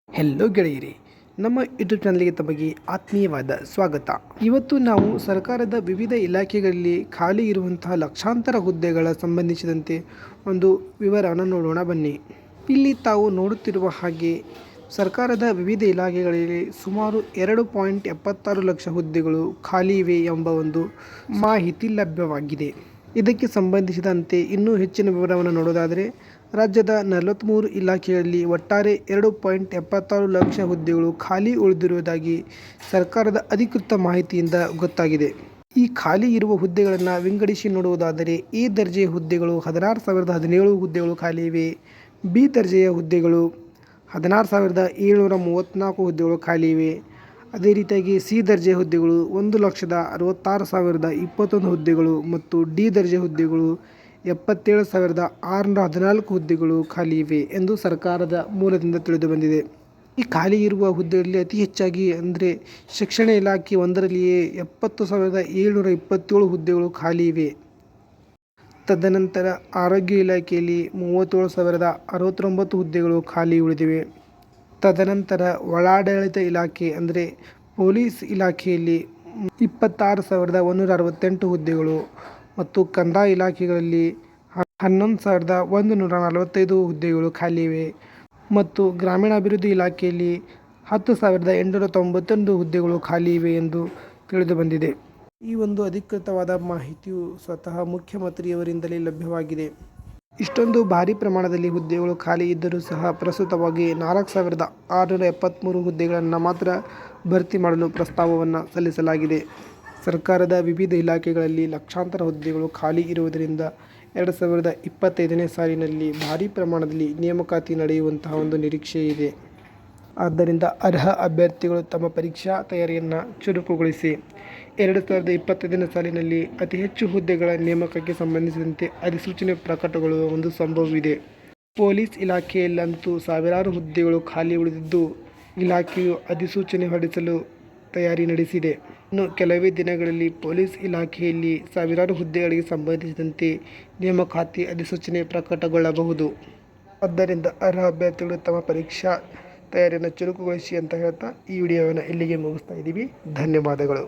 Hello ಗೆಳೆಯರಿ, ನಮ್ಮ YouTube ಚಾನಲ್ಗೆ ತಮಗೆ ಆತ್ಮೀಯವಾದ ಸ್ವಾಗತ. ಇವತ್ತು ನಾವು ಸರ್ಕಾರದ ವಿವಿಧ ಇಲಾಖೆಗಳಲ್ಲಿ ಖಾಲಿ ಇರುವಂತಹ ಲಕ್ಷಾಂತರ ಹುದ್ದೆಗಳ ಸಂಬಂಧಿಸಿದಂತೆ ಒಂದು ವಿವರವನ್ನು ನೋಡೋಣ ಬನ್ನಿ. ಇಲ್ಲಿ ತಾವು ನೋಡುತ್ತಿರುವ ಹಾಗೆ ಸರ್ಕಾರದ ವಿವಿಧ ಇಲಾಖೆಗಳಲ್ಲಿ ಸುಮಾರು 2.76 ಲಕ್ಷ ಹುದ್ದೆಗಳು ಖಾಲಿ ಇವೆ ಎಂಬ ಒಂದು ಮಾಹಿತಿ ಲಭ್ಯವಾಗಿದೆ. ಇದಕ್ಕೆ ಸಂಬಂಧಿಸಿದಂತೆ ಇನ್ನೂ ಹೆಚ್ಚಿನ ವಿವರವನ್ನು ನೋಡೋದಾದರೆ, ರಾಜ್ಯದ 43 ಇಲಾಖೆಗಳಲ್ಲಿ ಒಟ್ಟಾರೆ 2.76 ಲಕ್ಷ ಹುದ್ದೆಗಳು ಖಾಲಿ ಉಳಿದಿರುವುದಾಗಿ ಸರ್ಕಾರದ ಅಧಿಕೃತ ಮಾಹಿತಿಯಿಂದ ಗೊತ್ತಾಗಿದೆ. ಈ ಖಾಲಿ ಇರುವ ಹುದ್ದೆಗಳನ್ನು ವಿಂಗಡಿಸಿ ನೋಡುವುದಾದರೆ, ಎ ದರ್ಜೆಯ ಹುದ್ದೆಗಳು 16,017 ಹುದ್ದೆಗಳು ಖಾಲಿ ಇವೆ. ಬಿ ದರ್ಜೆಯ ಹುದ್ದೆಗಳು 16,734 ಹುದ್ದೆಗಳು ಖಾಲಿ ಇವೆ. ಅದೇ ರೀತಿಯಾಗಿ ಸಿ ದರ್ಜೆಯ ಹುದ್ದೆಗಳು 1,66,021 ಹುದ್ದೆಗಳು ಮತ್ತು ಡಿ ದರ್ಜೆ ಹುದ್ದೆಗಳು 77,614 ಹುದ್ದೆಗಳು ಖಾಲಿ ಇವೆ ಎಂದು ಸರ್ಕಾರದ ಮೂಲದಿಂದ ತಿಳಿದು ಬಂದಿದೆ. ಈ ಖಾಲಿ ಇರುವ ಹುದ್ದೆಗಳಲ್ಲಿ ಅತಿ ಹೆಚ್ಚಾಗಿ ಅಂದರೆ ಶಿಕ್ಷಣ ಇಲಾಖೆ ಒಂದರಲ್ಲಿಯೇ 70,727 ಹುದ್ದೆಗಳು ಖಾಲಿ ಇವೆ. ತದನಂತರ ಆರೋಗ್ಯ ಇಲಾಖೆಯಲ್ಲಿ 37,069 ಹುದ್ದೆಗಳು ಖಾಲಿ ಉಳಿದಿವೆ. ತದನಂತರ ಒಳಾಡಳಿತ ಇಲಾಖೆ ಅಂದರೆ ಪೊಲೀಸ್ ಇಲಾಖೆಯಲ್ಲಿ 26,168 ಹುದ್ದೆಗಳು ಮತ್ತು ಕಂದಾಯ ಇಲಾಖೆಗಳಲ್ಲಿ 11,145 ಹುದ್ದೆಗಳು ಖಾಲಿ ಇವೆ ಮತ್ತು ಗ್ರಾಮೀಣಾಭಿವೃದ್ಧಿ ಇಲಾಖೆಯಲ್ಲಿ 10,891 ಹುದ್ದೆಗಳು ಖಾಲಿ ಇವೆ ಎಂದು ತಿಳಿದು ಬಂದಿದೆ. ಈ ಒಂದು ಅಧಿಕೃತವಾದ ಮಾಹಿತಿಯು ಸ್ವತಃ ಮುಖ್ಯಮಂತ್ರಿಯವರಿಂದಲೇ ಲಭ್ಯವಾಗಿದೆ. ಇಷ್ಟೊಂದು ಭಾರಿ ಪ್ರಮಾಣದಲ್ಲಿ ಹುದ್ದೆಗಳು ಖಾಲಿ ಇದ್ದರೂ ಸಹ ಪ್ರಸ್ತುತವಾಗಿ 4,673 ಹುದ್ದೆಗಳನ್ನು ಮಾತ್ರ ಭರ್ತಿ ಮಾಡಲು ಪ್ರಸ್ತಾವವನ್ನು ಸಲ್ಲಿಸಲಾಗಿದೆ. ಸರ್ಕಾರದ ವಿವಿಧ ಇಲಾಖೆಗಳಲ್ಲಿ ಲಕ್ಷಾಂತರ ಹುದ್ದೆಗಳು ಖಾಲಿ ಇರುವುದರಿಂದ 2025ನೇ ಸಾಲಿನಲ್ಲಿ ಭಾರೀ ಪ್ರಮಾಣದಲ್ಲಿ ನೇಮಕಾತಿ ನಡೆಯುವಂತಹ ಒಂದು ನಿರೀಕ್ಷೆ ಇದೆ. ಆದ್ದರಿಂದ ಅರ್ಹ ಅಭ್ಯರ್ಥಿಗಳು ತಮ್ಮ ಪರೀಕ್ಷಾ ತಯಾರಿಯನ್ನು ಚುರುಕುಗೊಳಿಸಿ 2025ನೇ ಸಾಲಿನಲ್ಲಿ ಅತಿ ಹೆಚ್ಚು ಹುದ್ದೆಗಳ ನೇಮಕಕ್ಕೆ ಸಂಬಂಧಿಸಿದಂತೆ ಅಧಿಸೂಚನೆ ಪ್ರಕಟಗೊಳ್ಳುವ ಒಂದು ಸಂಭವವಿದೆ. ಪೊಲೀಸ್ ಇಲಾಖೆಯಲ್ಲಂತೂ ಸಾವಿರಾರು ಹುದ್ದೆಗಳು ಖಾಲಿ ಉಳಿದಿದ್ದು, ಇಲಾಖೆಯು ಅಧಿಸೂಚನೆ ಹೊರಡಿಸಲು ತಯಾರಿ ನಡೆಸಿದೆ. ಇನ್ನು ಕೆಲವೇ ದಿನಗಳಲ್ಲಿ ಪೊಲೀಸ್ ಇಲಾಖೆಯಲ್ಲಿ ಸಾವಿರಾರು ಹುದ್ದೆಗಳಿಗೆ ಸಂಬಂಧಿಸಿದಂತೆ ನೇಮಕಾತಿ ಅಧಿಸೂಚನೆ ಪ್ರಕಟಗೊಳ್ಳಬಹುದು. ಆದ್ದರಿಂದ ಅರ್ಹ ಅಭ್ಯರ್ಥಿಗಳು ತಮ್ಮ ಪರೀಕ್ಷಾ ತಯಾರಿಯನ್ನು ಚುರುಕುಗೊಳಿಸಿ ಅಂತ ಹೇಳ್ತಾ ಈ ವಿಡಿಯೋವನ್ನು ಇಲ್ಲಿಗೆ ಮುಗಿಸ್ತಾ ಇದ್ದೀವಿ. ಧನ್ಯವಾದಗಳು.